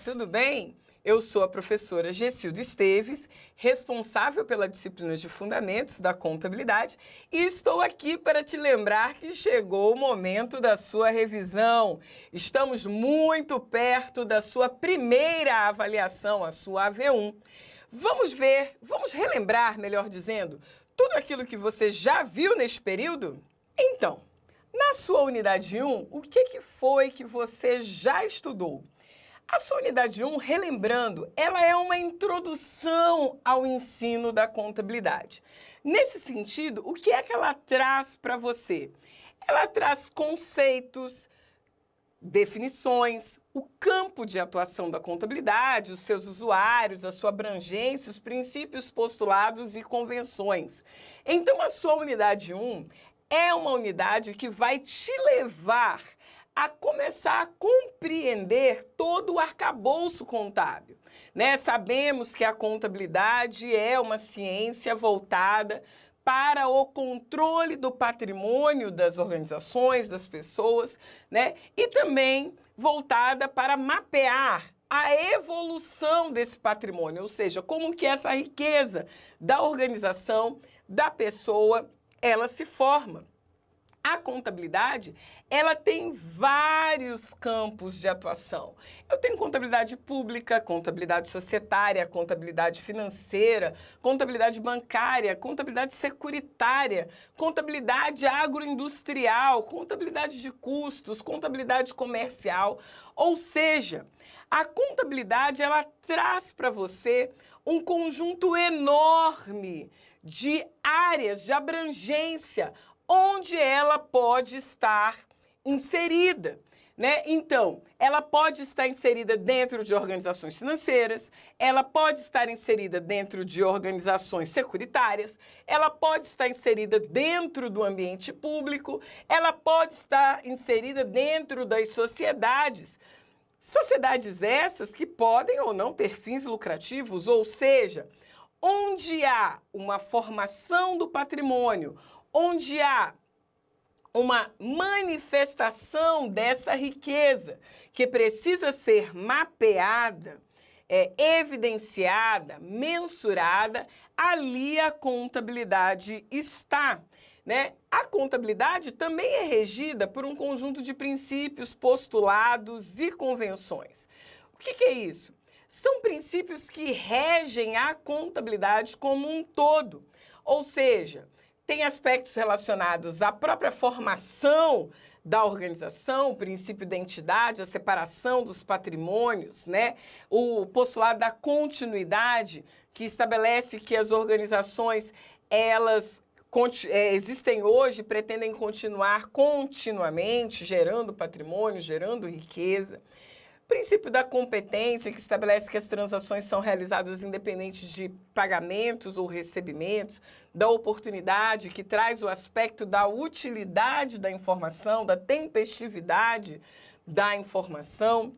tudo bem? Eu sou a professora Gessilda Esteves, responsável pela disciplina de Fundamentos da Contabilidade, e estou aqui para te lembrar que chegou o momento da sua revisão. Estamos muito perto da sua primeira avaliação, a sua AV1. Vamos relembrar, melhor dizendo, tudo aquilo que você já viu neste período? Então, na sua unidade 1, o que foi que você já estudou? A sua unidade 1, relembrando, ela é uma introdução ao ensino da contabilidade. Nesse sentido, o que é que ela traz para você? Ela traz conceitos, definições, o campo de atuação da contabilidade, os seus usuários, a sua abrangência, os princípios, postulados e convenções. Então, a sua unidade 1 é uma unidade que vai te levar a começar a compreender todo o arcabouço contábil, né? Sabemos que a contabilidade é uma ciência voltada para o controle do patrimônio das organizações, das pessoas, né? E também voltada para mapear a evolução desse patrimônio, ou seja, como que essa riqueza da organização, da pessoa, ela se forma. A contabilidade, ela tem vários campos de atuação. Eu tenho contabilidade pública, contabilidade societária, contabilidade financeira, contabilidade bancária, contabilidade securitária, contabilidade agroindustrial, contabilidade de custos, contabilidade comercial. Ou seja, a contabilidade, ela traz para você um conjunto enorme de áreas de abrangência onde ela pode estar inserida, né? Então, ela pode estar inserida dentro de organizações financeiras, ela pode estar inserida dentro de organizações securitárias, ela pode estar inserida dentro do ambiente público, ela pode estar inserida dentro das sociedades. Sociedades essas que podem ou não ter fins lucrativos, ou seja, onde há uma formação do patrimônio, onde há uma manifestação dessa riqueza que precisa ser mapeada, evidenciada, mensurada, ali a contabilidade está, né? A contabilidade também é regida por um conjunto de princípios, postulados e convenções. O que é isso? São princípios que regem a contabilidade como um todo, ou seja, tem aspectos relacionados à própria formação da organização, o princípio da entidade, a separação dos patrimônios, né? O postulado da continuidade, que estabelece que as organizações, elas existem hoje, pretendem continuar continuamente, gerando patrimônio, gerando riqueza. Princípio da competência, que estabelece que as transações são realizadas independente de pagamentos ou recebimentos, da oportunidade, que traz o aspecto da utilidade da informação, da tempestividade da informação.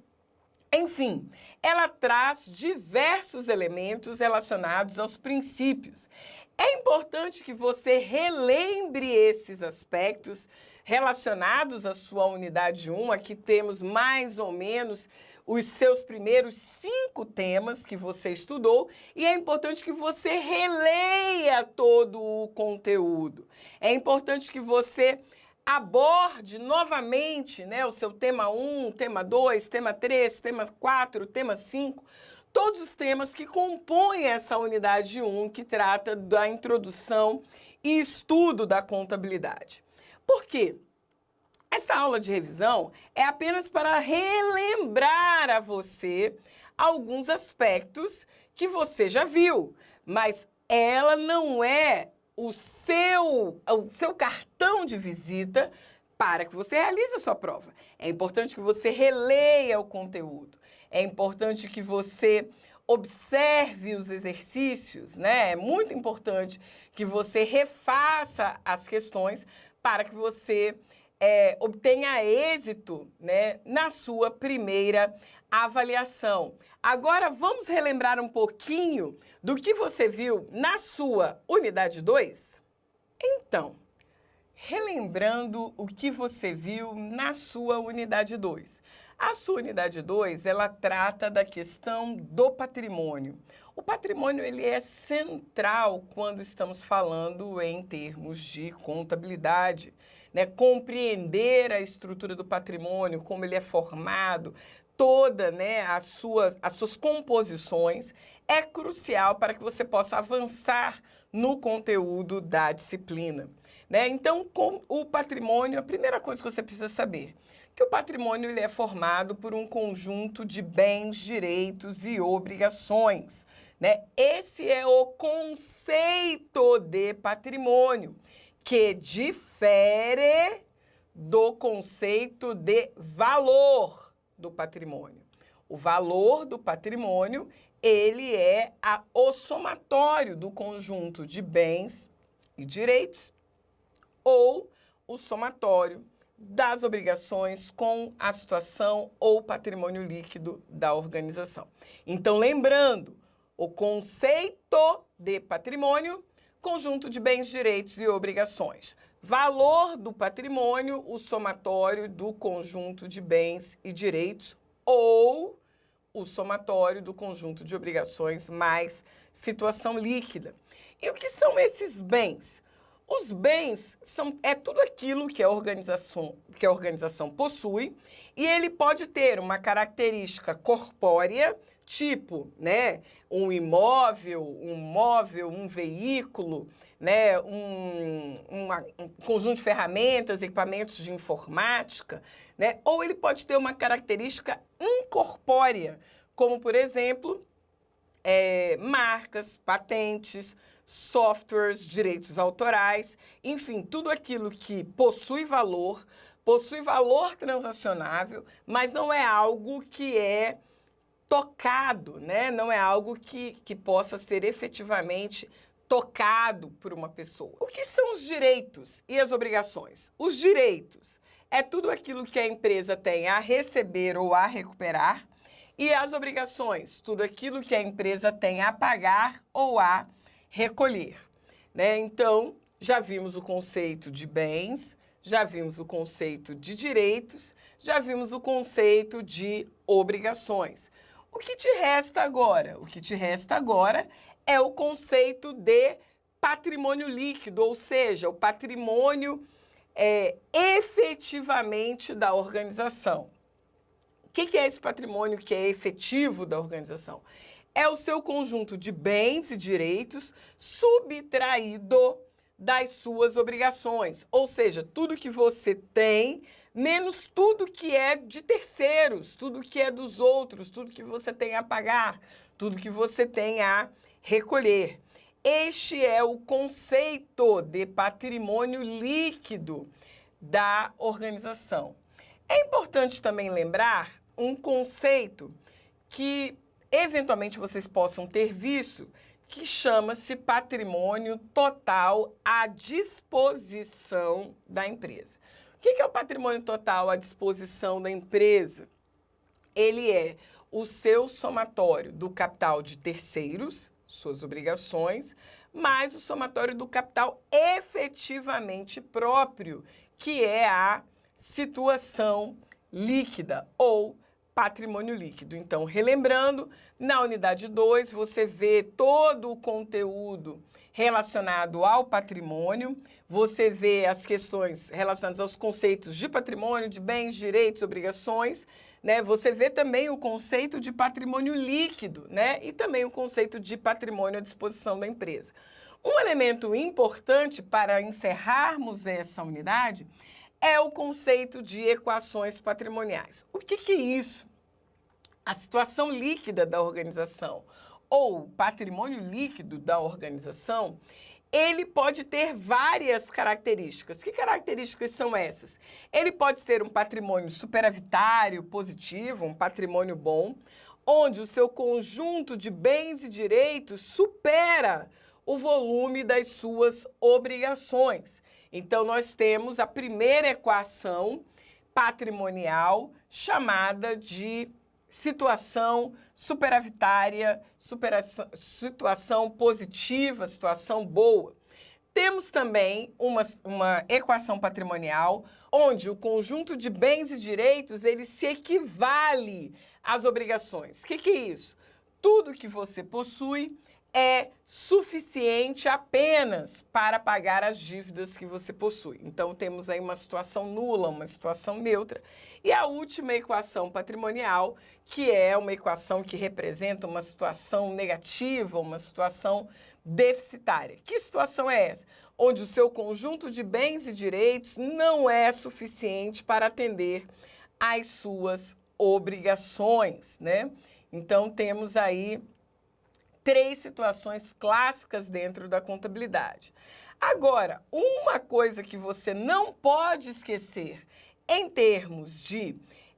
Enfim, ela traz diversos elementos relacionados aos princípios. É importante que você relembre esses aspectos relacionados à sua unidade 1. Aqui temos mais ou menos os seus primeiros 5 temas que você estudou e é importante que você releia todo o conteúdo. É importante que você aborde novamente, né, o seu tema 1, tema 2, tema 3, tema 4, tema 5, todos os temas que compõem essa unidade 1 que trata da introdução e estudo da contabilidade. Por quê? Esta aula de revisão é apenas para relembrar a você alguns aspectos que você já viu, mas ela não é o seu cartão de visita para que você realize a sua prova. É importante que você releia o conteúdo, é importante que você observe os exercícios, né? É muito importante que você refaça as questões para que você obtenha êxito, né, na sua primeira avaliação. Agora vamos relembrar um pouquinho do que você viu na sua unidade 2? Então, relembrando o que você viu na sua unidade 2. A sua unidade 2, ela trata da questão do patrimônio. O patrimônio ele é central quando estamos falando em termos de contabilidade, né? Compreender a estrutura do patrimônio, como ele é formado, toda, né, as suas composições, é crucial para que você possa avançar no conteúdo da disciplina, né? Então, com o patrimônio, a primeira coisa que você precisa saber que o patrimônio ele é formado por um conjunto de bens, direitos e obrigações, né? Esse é o conceito de patrimônio, que difere do conceito de valor do patrimônio. O valor do patrimônio, ele é o somatório do conjunto de bens e direitos ou o somatório das obrigações com a situação ou patrimônio líquido da organização. Então, lembrando, o conceito de patrimônio, conjunto de bens, direitos e obrigações. Valor do patrimônio, o somatório do conjunto de bens e direitos ou o somatório do conjunto de obrigações mais situação líquida. E o que são esses bens? Os bens é tudo aquilo que a organização possui e ele pode ter uma característica corpórea, tipo, né, um imóvel, um móvel, um veículo, né, um conjunto de ferramentas, equipamentos de informática, né, ou ele pode ter uma característica incorpórea, como, por exemplo, marcas, patentes, softwares, direitos autorais, enfim, tudo aquilo que possui valor transacionável, mas não é algo que é tocado, né? Não é algo que possa ser efetivamente tocado por uma pessoa. O que são os direitos e as obrigações? Os direitos é tudo aquilo que a empresa tem a receber ou a recuperar, e as obrigações, tudo aquilo que a empresa tem a pagar ou a recolher, né? Então, já vimos o conceito de bens, já vimos o conceito de direitos, já vimos o conceito de obrigações. O que te resta agora? O que te resta agora é o conceito de patrimônio líquido, ou seja, o patrimônio efetivamente da organização. O que é esse patrimônio que é efetivo da organização? É o seu conjunto de bens e direitos subtraído das suas obrigações. Ou seja, tudo que você tem, menos tudo que é de terceiros, tudo que é dos outros, tudo que você tem a pagar, tudo que você tem a recolher. Este é o conceito de patrimônio líquido da organização. É importante também lembrar um conceito que eventualmente vocês possam ter visto, que chama-se patrimônio total à disposição da empresa. O que é o patrimônio total à disposição da empresa? Ele é o seu somatório do capital de terceiros, suas obrigações, mais o somatório do capital efetivamente próprio, que é a situação líquida ou patrimônio líquido. Então, relembrando, na unidade 2, você vê todo o conteúdo relacionado ao patrimônio, você vê as questões relacionadas aos conceitos de patrimônio, de bens, direitos, obrigações, né? Você vê também o conceito de patrimônio líquido, né? E também o conceito de patrimônio à disposição da empresa. Um elemento importante para encerrarmos essa unidade é o conceito de equações patrimoniais. O que é isso? A situação líquida da organização ou patrimônio líquido da organização, ele pode ter várias características. Que características são essas? Ele pode ser um patrimônio superavitário, positivo, um patrimônio bom, onde o seu conjunto de bens e direitos supera o volume das suas obrigações. Então, nós temos a primeira equação patrimonial chamada de situação superavitária, situação positiva, situação boa. Temos também uma equação patrimonial onde o conjunto de bens e direitos ele se equivale às obrigações. O que é isso? Tudo que você possui é suficiente apenas para pagar as dívidas que você possui. Então, temos aí uma situação nula, uma situação neutra. E a última equação patrimonial, que é uma equação que representa uma situação negativa, uma situação deficitária. Que situação é essa? Onde o seu conjunto de bens e direitos não é suficiente para atender às suas obrigações, né? Então, temos aí 3 situações clássicas dentro da contabilidade. Agora, uma coisa que você não pode esquecer em termos de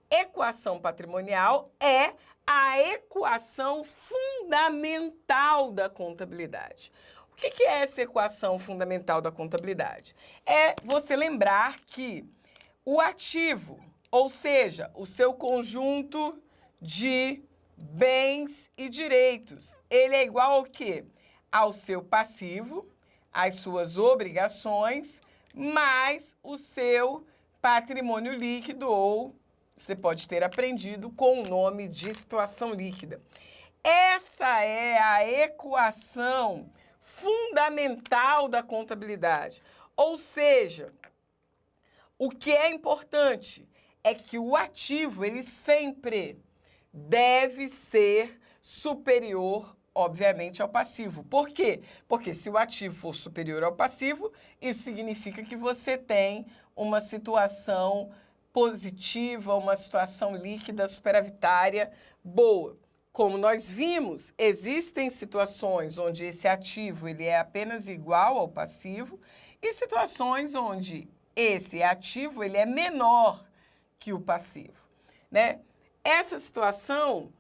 equação patrimonial é a equação fundamental da contabilidade. O que é essa equação fundamental da contabilidade? É você lembrar que o ativo, ou seja, o seu conjunto de bens e direitos, ele é igual ao quê? Ao seu passivo, às suas obrigações, mais o seu patrimônio líquido, ou você pode ter aprendido com o nome de situação líquida. Essa é a equação fundamental da contabilidade. Ou seja, o que é importante é que o ativo, ele sempre deve ser superior, obviamente, ao passivo. Por quê? Porque se o ativo for superior ao passivo, isso significa que você tem uma situação positiva, uma situação líquida superavitária boa. Como nós vimos, existem situações onde esse ativo ele é apenas igual ao passivo e situações onde esse ativo ele é menor que o passivo, né? Essa situação,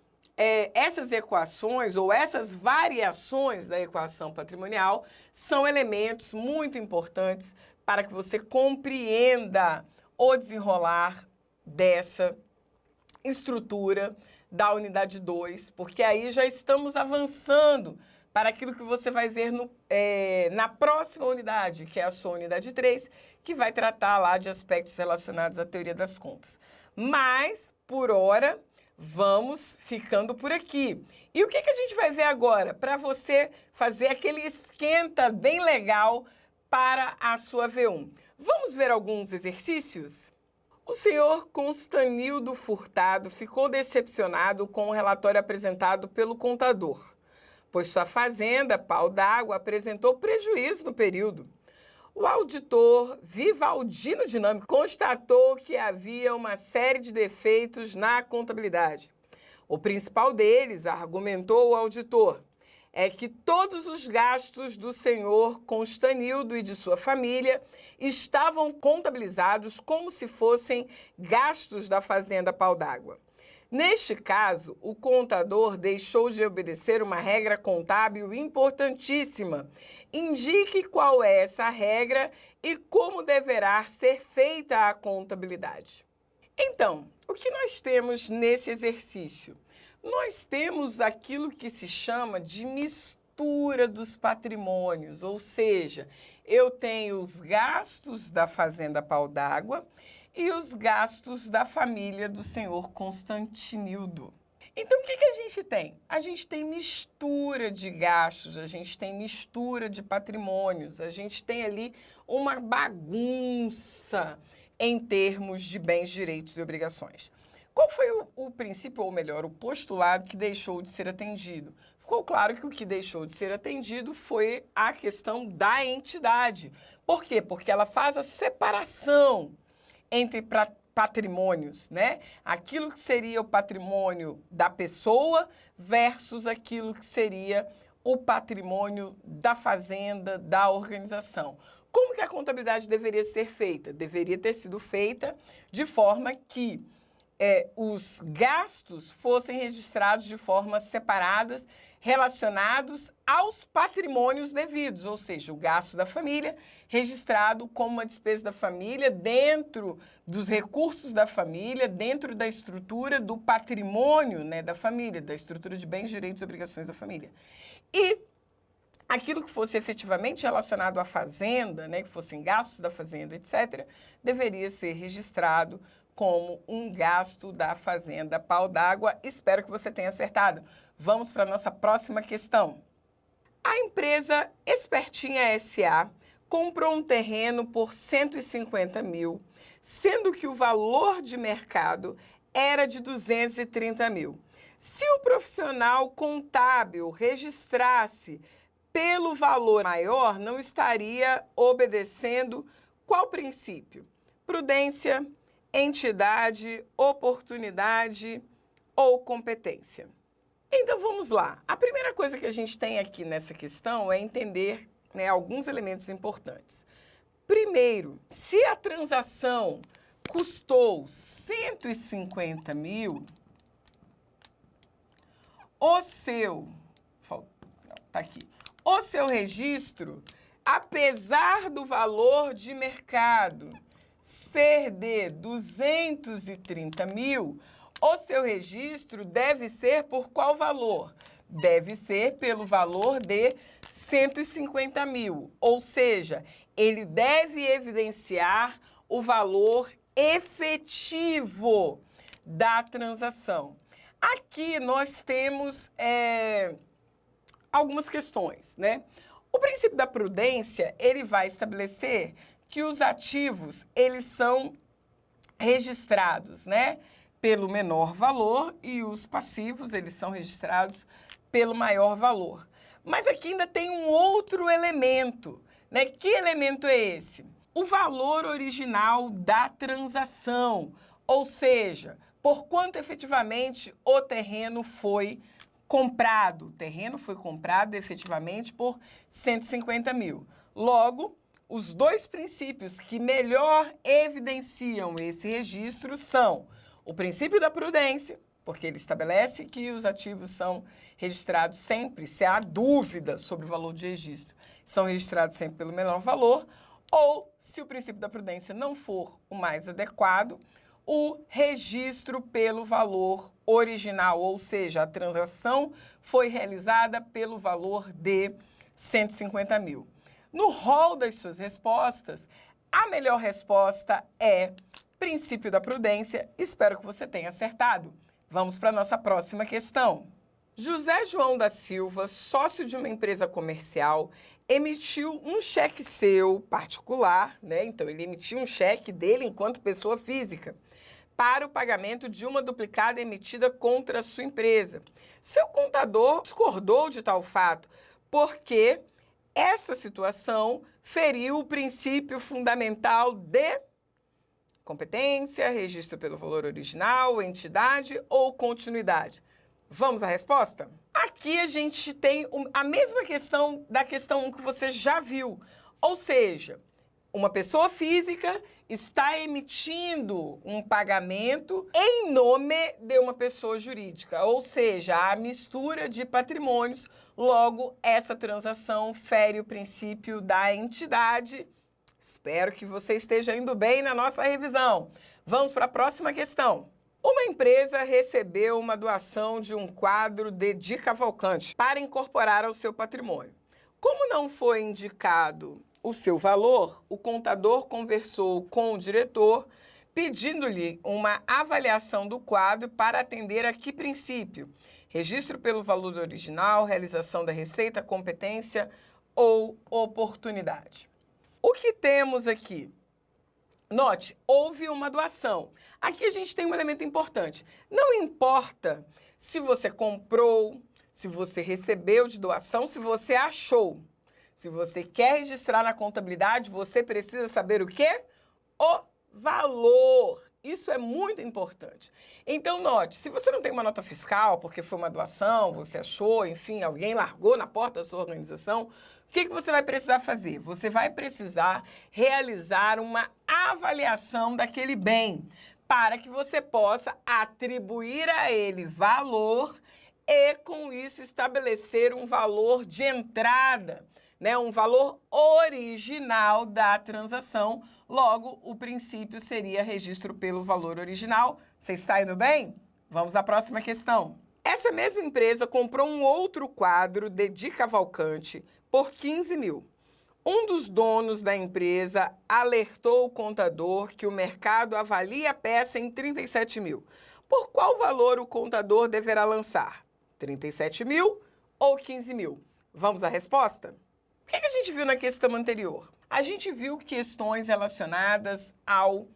essas equações ou essas variações da equação patrimonial são elementos muito importantes para que você compreenda o desenrolar dessa estrutura da unidade 2, porque aí já estamos avançando para aquilo que você vai ver na próxima unidade, que é a sua unidade 3, que vai tratar lá de aspectos relacionados à teoria das contas. Mas, por hora, vamos ficando por aqui. E o que a gente vai ver agora? Para você fazer aquele esquenta bem legal para a sua V1. Vamos ver alguns exercícios? O senhor Constanildo Furtado ficou decepcionado com o relatório apresentado pelo contador, pois sua fazenda, Pau d'Água, apresentou prejuízo no período. O auditor Vivaldino Dinâmico constatou que havia uma série de defeitos na contabilidade. O principal deles, argumentou o auditor, é que todos os gastos do senhor Constanildo e de sua família estavam contabilizados como se fossem gastos da fazenda Pau d'Água. Neste caso, o contador deixou de obedecer uma regra contábil importantíssima. Indique qual é essa regra e como deverá ser feita a contabilidade. Então, o que nós temos nesse exercício? Nós temos aquilo que se chama de mistura dos patrimônios, ou seja, eu tenho os gastos da fazenda Pau d'Água e os gastos da família do senhor Constantinildo. Então, o que a gente tem? A gente tem mistura de gastos, a gente tem mistura de patrimônios, a gente tem ali uma bagunça em termos de bens, direitos e obrigações. Qual foi o princípio, ou melhor, o postulado que deixou de ser atendido? Ficou claro que o que deixou de ser atendido foi a questão da entidade. Por quê? Porque ela faz a separação entre patrimônios, né? Aquilo que seria o patrimônio da pessoa versus aquilo que seria o patrimônio da fazenda, da organização. Como que a contabilidade deveria ser feita? Deveria ter sido feita de forma que os gastos fossem registrados de forma separadas, relacionados aos patrimônios devidos, ou seja, o gasto da família registrado como uma despesa da família dentro dos recursos da família, dentro da estrutura do patrimônio, né, da família, da estrutura de bens, direitos e obrigações da família. E aquilo que fosse efetivamente relacionado à fazenda, né, que fossem gastos da fazenda, etc., deveria ser registrado como um gasto da fazenda Pau d'Água. Espero que você tenha acertado. Vamos para a nossa próxima questão. A empresa Espertinha S.A. comprou um terreno por 150 mil, sendo que o valor de mercado era de 230 mil. Se o profissional contábil registrasse pelo valor maior, não estaria obedecendo qual princípio? Prudência, entidade, oportunidade ou competência? Então vamos lá. A primeira coisa que a gente tem aqui nessa questão é entender, né, alguns elementos importantes. Primeiro, se a transação custou 150 mil, o seu registro, apesar do valor de mercado ser de 230 mil, o seu registro deve ser por qual valor? Deve ser pelo valor de 150 mil, ou seja, ele deve evidenciar o valor efetivo da transação. Aqui nós temos algumas questões, né? O princípio da prudência, ele vai estabelecer que os ativos, eles são registrados, né, pelo menor valor e os passivos, eles são registrados pelo maior valor. Mas aqui ainda tem um outro elemento, né? Que elemento é esse? O valor original da transação, ou seja, por quanto efetivamente o terreno foi comprado. O terreno foi comprado efetivamente por 150 mil. Logo, os dois princípios que melhor evidenciam esse registro são o princípio da prudência, porque ele estabelece que os ativos são registrados sempre, se há dúvida sobre o valor de registro, são registrados sempre pelo menor valor, ou, se o princípio da prudência não for o mais adequado, o registro pelo valor original, ou seja, a transação foi realizada pelo valor de 150 mil. No rol das suas respostas, a melhor resposta é princípio da prudência. Espero que você tenha acertado. Vamos para a nossa próxima questão. José João da Silva, sócio de uma empresa comercial, emitiu um cheque seu particular, né? Então, ele emitiu um cheque dele enquanto pessoa física para o pagamento de uma duplicada emitida contra a sua empresa. Seu contador discordou de tal fato, porque essa situação feriu o princípio fundamental de competência, registro pelo valor original, entidade ou continuidade. Vamos à resposta? Aqui a gente tem a mesma questão da questão 1 que você já viu. Ou seja, uma pessoa física está emitindo um pagamento em nome de uma pessoa jurídica. Ou seja, a mistura de patrimônios. Logo, essa transação fere o princípio da entidade. Espero que você esteja indo bem na nossa revisão. Vamos para a próxima questão. Uma empresa recebeu uma doação de um quadro de Di Cavalcanti para incorporar ao seu patrimônio. Como não foi indicado o seu valor, o contador conversou com o diretor, pedindo-lhe uma avaliação do quadro para atender a que princípio? Registro pelo valor original, realização da receita, competência ou oportunidade? O que temos aqui? Note, houve uma doação. Aqui a gente tem um elemento importante. Não importa se você comprou, se você recebeu de doação, se você achou. Se você quer registrar na contabilidade, você precisa saber o quê? O valor. Isso é muito importante. Então, note, se você não tem uma nota fiscal, porque foi uma doação, você achou, enfim, alguém largou na porta da sua organização, o que você vai precisar fazer? Você vai precisar realizar uma avaliação daquele bem, para que você possa atribuir a ele valor e, com isso, estabelecer um valor de entrada, né? Um valor original da transação. Logo, o princípio seria registro pelo valor original. Você está indo bem? Vamos à próxima questão. Essa mesma empresa comprou um outro quadro de Di Cavalcanti por 15 mil. Um dos donos da empresa alertou o contador que o mercado avalia a peça em 37 mil. Por qual valor o contador deverá lançar? 37 mil ou 15 mil? Vamos à resposta? O que a gente viu na questão anterior? A gente viu questões relacionadas ao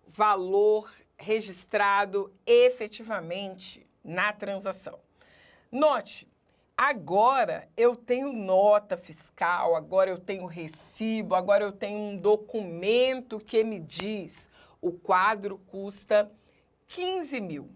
valor registrado efetivamente na transação. Note, agora eu tenho nota fiscal, agora eu tenho recibo, agora eu tenho um documento que me diz o quadro custa 15 mil.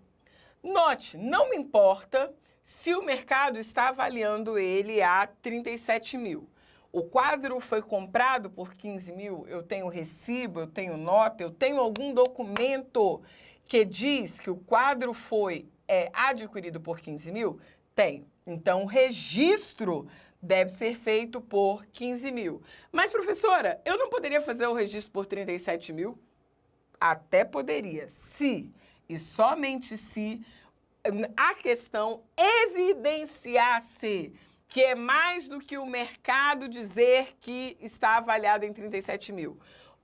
Note, não me importa se o mercado está avaliando ele a 37 mil. O quadro foi comprado por 15 mil, eu tenho recibo, eu tenho nota, eu tenho algum documento que diz que o quadro foi adquirido por 15 mil? Tenho. Então, o registro deve ser feito por 15 mil. Mas, professora, eu não poderia fazer o registro por 37 mil? Até poderia, se e somente se a questão evidenciasse que é mais do que o mercado dizer que está avaliado em 37 mil.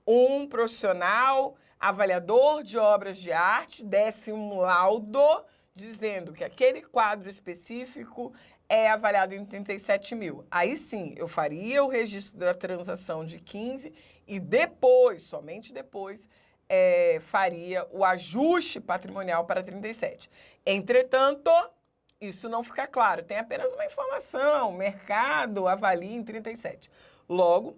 Um profissional avaliador de obras de arte desse um laudo dizendo que aquele quadro específico é avaliado em 37 mil. Aí sim, eu faria o registro da transação de 15 e depois, somente depois, faria o ajuste patrimonial para 37. Entretanto, isso não fica claro, tem apenas uma informação, o mercado avalia em 37. Logo,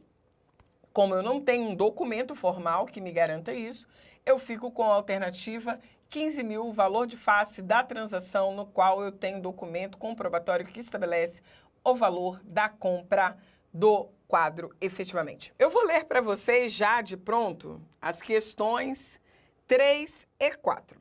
como eu não tenho um documento formal que me garanta isso, eu fico com a alternativa 15 mil, o valor de face da transação no qual eu tenho documento comprobatório que estabelece o valor da compra do quadro efetivamente. Eu vou ler para vocês já de pronto as questões 3 e 4.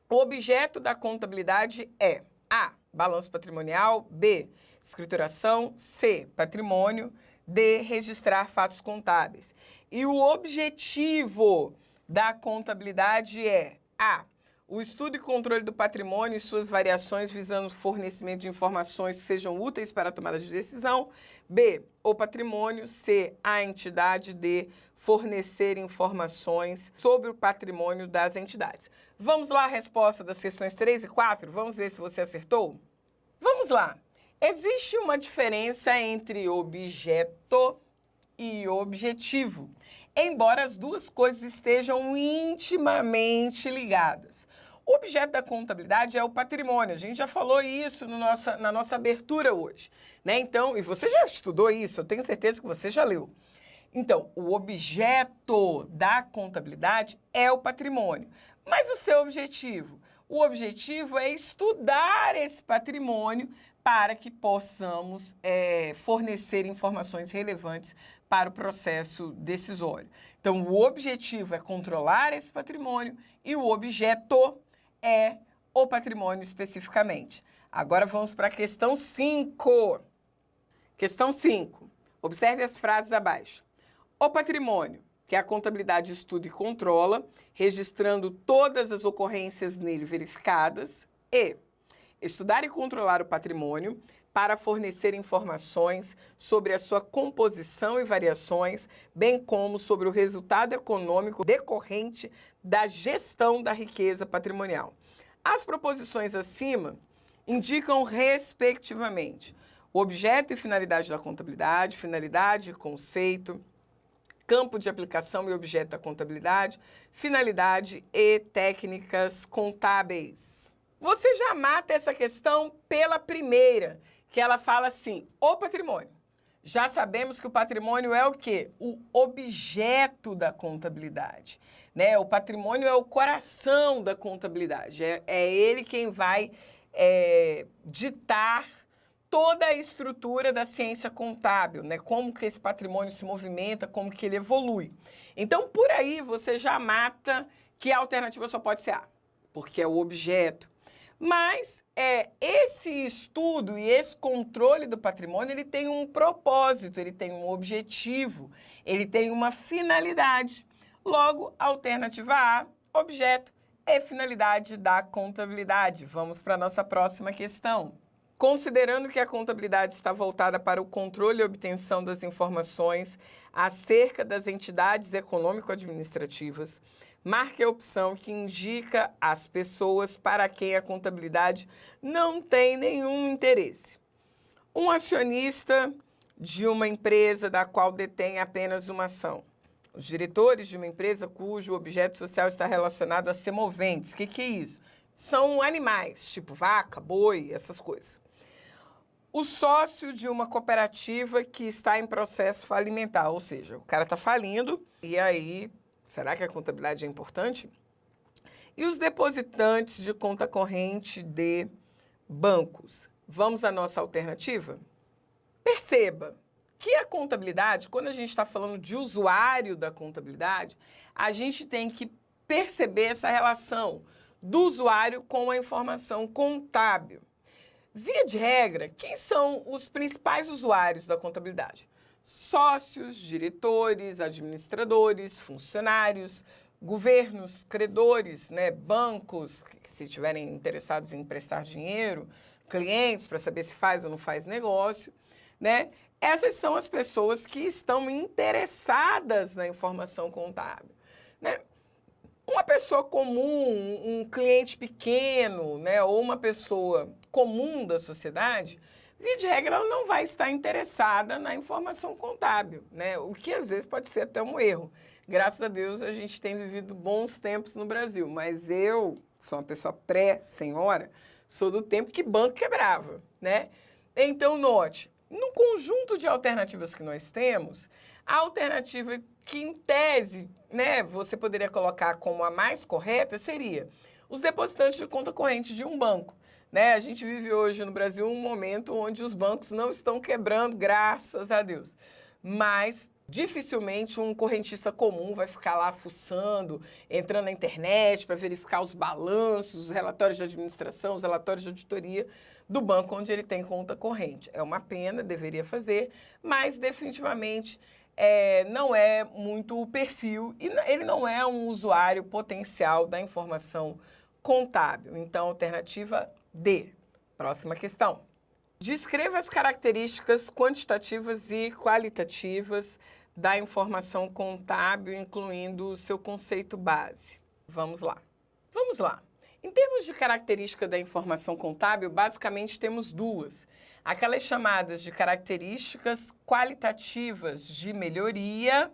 O objeto da contabilidade é A, balanço patrimonial, B, escrituração, C, patrimônio, D, registrar fatos contábeis. E o objetivo da contabilidade é A, o estudo e controle do patrimônio e suas variações visando o fornecimento de informações que sejam úteis para a tomada de decisão. B, o patrimônio. C, a entidade. D, fornecer informações sobre o patrimônio das entidades. Vamos lá a resposta das questões 3 e 4? Vamos ver se você acertou? Vamos lá. Existe uma diferença entre objeto e objetivo, embora as duas coisas estejam intimamente ligadas. O objeto da contabilidade é o patrimônio, a gente já falou isso na nossa abertura hoje, né? Então, e você já estudou isso, eu tenho certeza que você já leu. Então, o objeto da contabilidade é o patrimônio. Mas o seu objetivo? O objetivo é estudar esse patrimônio para que possamos fornecer informações relevantes para o processo decisório. Então, o objetivo é controlar esse patrimônio e o objeto é o patrimônio especificamente. Agora vamos para a questão 5. Questão 5. Observe as frases abaixo. O patrimônio, que a contabilidade estuda e controla, registrando todas as ocorrências nele verificadas. E estudar e controlar o patrimônio para fornecer informações sobre a sua composição e variações, bem como sobre o resultado econômico decorrente da gestão da riqueza patrimonial. As proposições acima indicam, respectivamente, o objeto e finalidade da contabilidade, finalidade e conceito, campo de aplicação e objeto da contabilidade, finalidade e técnicas contábeis. Você já mata essa questão pela primeira, que ela fala assim, o patrimônio. Já sabemos que o patrimônio é o quê? O objeto da contabilidade, né? O patrimônio é o coração da contabilidade, é ele quem vai ditar toda a estrutura da ciência contábil, né? Como que esse patrimônio se movimenta, como que ele evolui. Então, por aí, você já mata que a alternativa só pode ser A, porque é o objeto. Mas esse estudo e esse controle do patrimônio, ele tem um propósito, ele tem um objetivo, ele tem uma finalidade. Logo, alternativa A, objeto, é finalidade da contabilidade. Vamos para a nossa próxima questão. Considerando que a contabilidade está voltada para o controle e obtenção das informações acerca das entidades econômico-administrativas, marque a opção que indica as pessoas para quem a contabilidade não tem nenhum interesse. Um acionista de uma empresa da qual detém apenas uma ação. Os diretores de uma empresa cujo objeto social está relacionado a semoventes. O que é isso? São animais, tipo vaca, boi, essas coisas. O sócio de uma cooperativa que está em processo falimentar, ou seja, o cara está falindo, e aí, será que a contabilidade é importante? E os depositantes de conta corrente de bancos. Vamos à nossa alternativa? Perceba que a contabilidade, quando a gente está falando de usuário da contabilidade, a gente tem que perceber essa relação do usuário com a informação contábil. Via de regra, quem são os principais usuários da contabilidade? Sócios, diretores, administradores, funcionários, governos, credores, né, bancos, que se estiverem interessados em emprestar dinheiro, clientes para saber se faz ou não faz negócio, né? Essas são as pessoas que estão interessadas na informação contábil, né? Uma pessoa comum, um cliente pequeno, né, ou uma pessoa comum da sociedade, via de regra, ela não vai estar interessada na informação contábil, né? O que às vezes pode ser até um erro. Graças a Deus a gente tem vivido bons tempos no Brasil, mas eu sou uma pessoa pré-senhora, sou do tempo que banco quebrava, né? Então, note, no conjunto de alternativas que nós temos, a alternativa que, em tese, né, você poderia colocar como a mais correta seria os depositantes de conta corrente de um banco. Né? A gente vive hoje no Brasil um momento onde os bancos não estão quebrando, graças a Deus. Mas dificilmente um correntista comum vai ficar lá fuçando, entrando na internet para verificar os balanços, os relatórios de administração, os relatórios de auditoria do banco onde ele tem conta corrente. É uma pena, deveria fazer, mas definitivamente não é muito o perfil e ele não é um usuário potencial da informação contábil. Então, alternativa D. Próxima questão. Descreva as características quantitativas e qualitativas da informação contábil, incluindo o seu conceito base. Vamos lá. Vamos lá. Em termos de característica da informação contábil, basicamente temos duas. Aquelas chamadas de características qualitativas de melhoria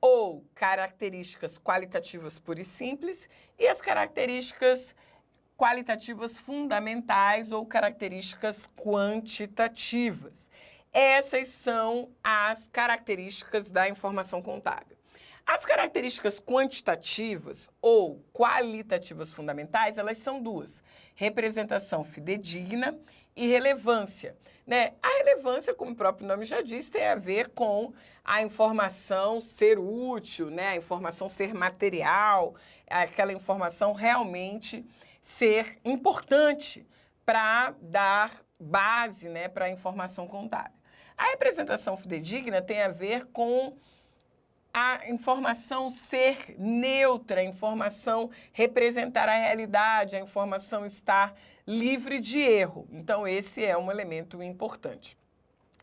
ou características qualitativas puras e simples e as características qualitativas fundamentais ou características quantitativas. Essas são as características da informação contábil. As características quantitativas ou qualitativas fundamentais, elas são duas: representação fidedigna e relevância. Né? A relevância, como o próprio nome já diz, tem a ver com a informação ser útil, né? A informação ser material, aquela informação realmente ser importante para dar base, né, para a informação contábil. A representação fidedigna tem a ver com a informação ser neutra, a informação representar a realidade, a informação estar livre de erro. Então, esse é um elemento importante.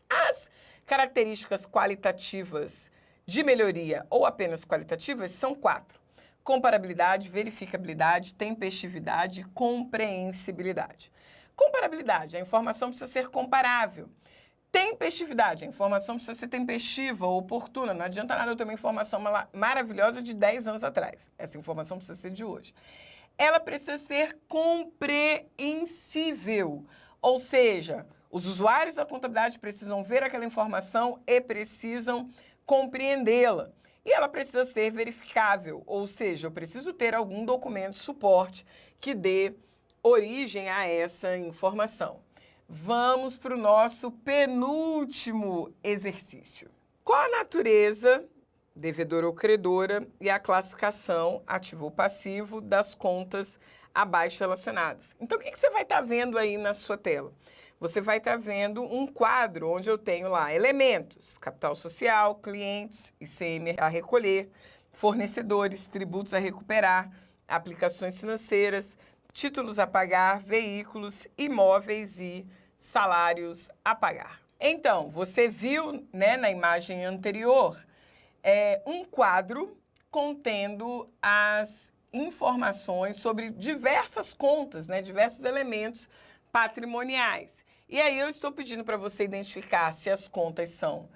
As características qualitativas de melhoria ou apenas qualitativas são 4. Comparabilidade, verificabilidade, tempestividade e compreensibilidade. Comparabilidade, a informação precisa ser comparável. Tempestividade, a informação precisa ser tempestiva, oportuna. Não adianta nada eu ter uma informação maravilhosa de 10 anos atrás. Essa informação precisa ser de hoje. Ela precisa ser compreensível, ou seja, os usuários da contabilidade precisam ver aquela informação e precisam compreendê-la. E ela precisa ser verificável, ou seja, eu preciso ter algum documento de suporte que dê origem a essa informação. Vamos para o nosso penúltimo exercício. Qual a natureza, devedora ou credora, e a classificação, ativo ou passivo, das contas abaixo relacionadas? Então, o que você vai estar vendo aí na sua tela? Você vai estar vendo um quadro onde eu tenho lá elementos: capital social, clientes, ICM a recolher, fornecedores, tributos a recuperar, aplicações financeiras, títulos a pagar, veículos, imóveis e salários a pagar. Então, você viu, né, na imagem anterior, um quadro contendo as informações sobre diversas contas, né, diversos elementos patrimoniais. E aí eu estou pedindo para você identificar se as contas são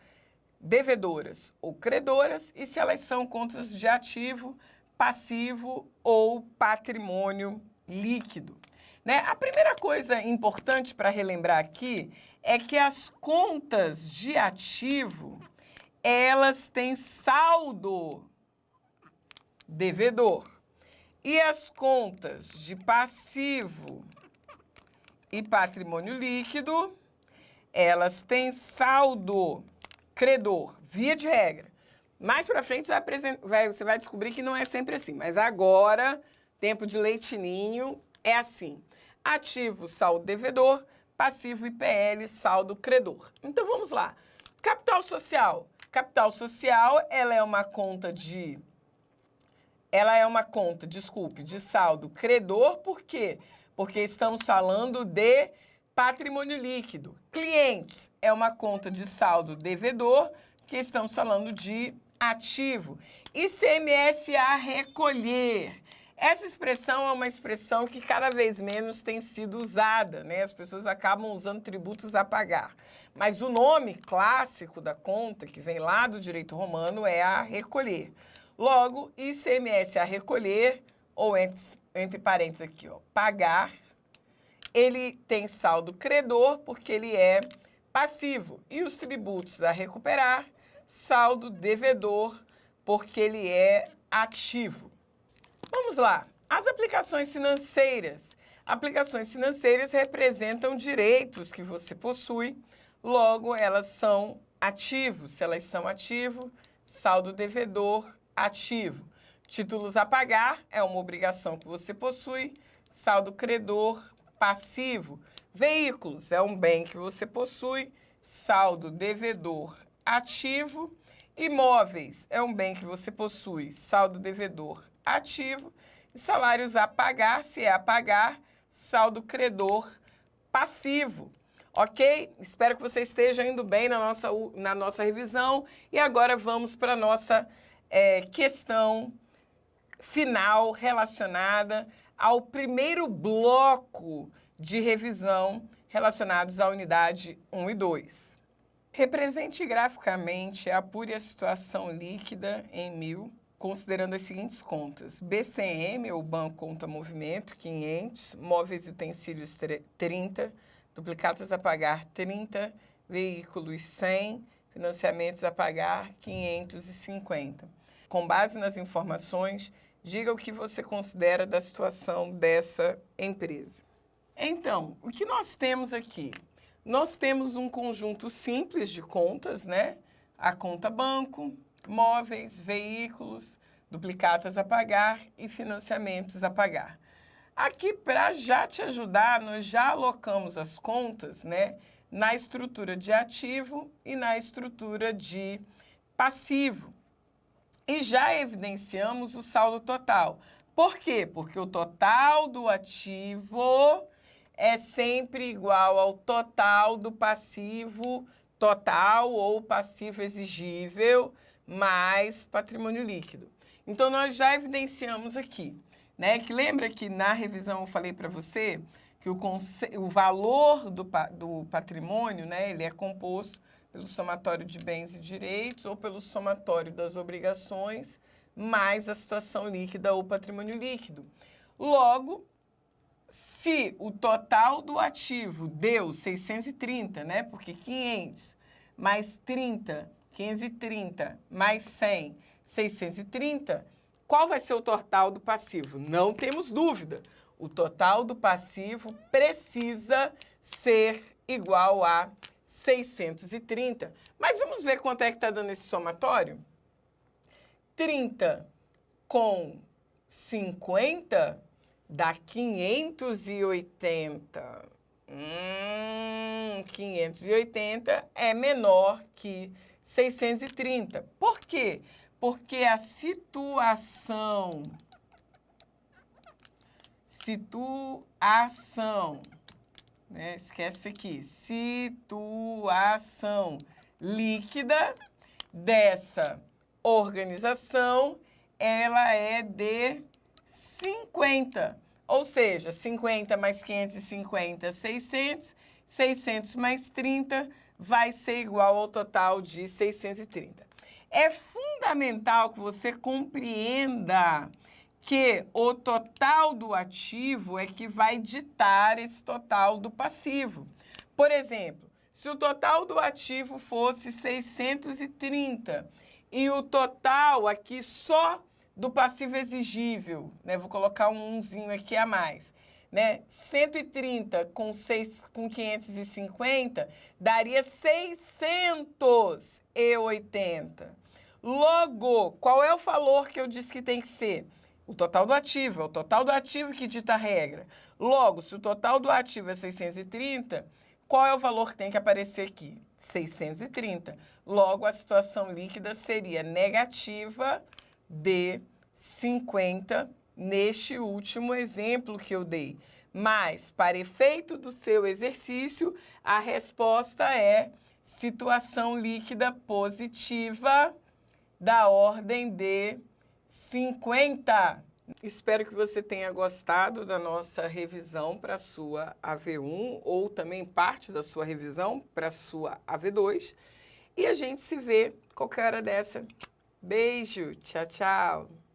devedoras ou credoras e se elas são contas de ativo, passivo ou patrimônio líquido. Né? A primeira coisa importante para relembrar aqui é que as contas de ativo, elas têm saldo devedor. E as contas de passivo e patrimônio líquido, elas têm saldo credor, via de regra. Mais para frente você vai descobrir que não é sempre assim, mas agora, tempo de leitinho, é assim. Ativo, saldo devedor, passivo IPL, saldo credor. Então vamos lá. Capital social. Capital social, ela é uma conta de saldo credor, por quê? Porque estamos falando de patrimônio líquido. Clientes é uma conta de saldo devedor, que estamos falando de ativo. ICMS a recolher. Essa expressão é uma expressão que cada vez menos tem sido usada, né? As pessoas acabam usando tributos a pagar. Mas o nome clássico da conta, que vem lá do direito romano, é a recolher. Logo, ICMS a recolher, ou entre parênteses aqui, ó, pagar, ele tem saldo credor, porque ele é passivo. E os tributos a recuperar, saldo devedor, porque ele é ativo. Vamos lá. As aplicações financeiras. Aplicações financeiras representam direitos que você possui, logo elas são ativos. Se elas são ativo, saldo devedor, ativo. Títulos a pagar é uma obrigação que você possui, saldo credor, passivo. Veículos é um bem que você possui, saldo devedor, ativo. Imóveis é um bem que você possui, saldo devedor, ativo. E salários a pagar, se é a pagar, saldo credor, passivo. Ok? Espero que você esteja indo bem na nossa revisão. E agora vamos para a nossa questão final relacionada ao primeiro bloco de revisão relacionados à unidade 1 e 2. Represente graficamente, apure a situação líquida em 1000, considerando as seguintes contas. BCM, ou Banco Conta Movimento, 500, móveis e utensílios 30, duplicatas a pagar 30, veículos 100, financiamentos a pagar 550. Com base nas informações, diga o que você considera da situação dessa empresa. Então, o que nós temos aqui? Nós temos um conjunto simples de contas, né? A conta banco, móveis, veículos, duplicatas a pagar e financiamentos a pagar. Aqui, para já te ajudar, nós já alocamos as contas, né, na estrutura de ativo e na estrutura de passivo. E já evidenciamos o saldo total. Por quê? Porque o total do ativo é sempre igual ao total do passivo total ou passivo exigível mais patrimônio líquido. Então, nós já evidenciamos aqui, né? Que lembra que na revisão eu falei para você que o valor do patrimônio, né, ele é composto pelo somatório de bens e direitos ou pelo somatório das obrigações mais a situação líquida ou patrimônio líquido. Logo, se o total do ativo deu 630, né, porque 500 mais 30, 530 mais 100, 630, qual vai ser o total do passivo? Não temos dúvida. O total do passivo precisa ser igual a 630. Mas vamos ver quanto é que está dando esse somatório? 30 com 50 dá 580. 580 é menor que 630. Por quê? Porque a situação né? Esquece aqui. Situação líquida dessa organização, ela é de 50. Ou seja, 50 mais 550, 600. 600 mais 30 vai ser igual ao total de 630. É fundamental que você compreenda que o total do ativo é que vai ditar esse total do passivo. Por exemplo, se o total do ativo fosse 630 e o total aqui só do passivo exigível, né? Vou colocar um umzinho aqui a mais, né? 130 com 550 daria 680. Logo, qual é o valor que eu disse que tem que ser? O total do ativo, é o total do ativo que dita a regra. Logo, se o total do ativo é 630, qual é o valor que tem que aparecer aqui? 630. Logo, a situação líquida seria negativa de 50 neste último exemplo que eu dei. Mas, para efeito do seu exercício, a resposta é situação líquida positiva da ordem de 50. Espero que você tenha gostado da nossa revisão para a sua AV1 ou também parte da sua revisão para a sua AV2. E a gente se vê qualquer hora dessa. Beijo, tchau, tchau.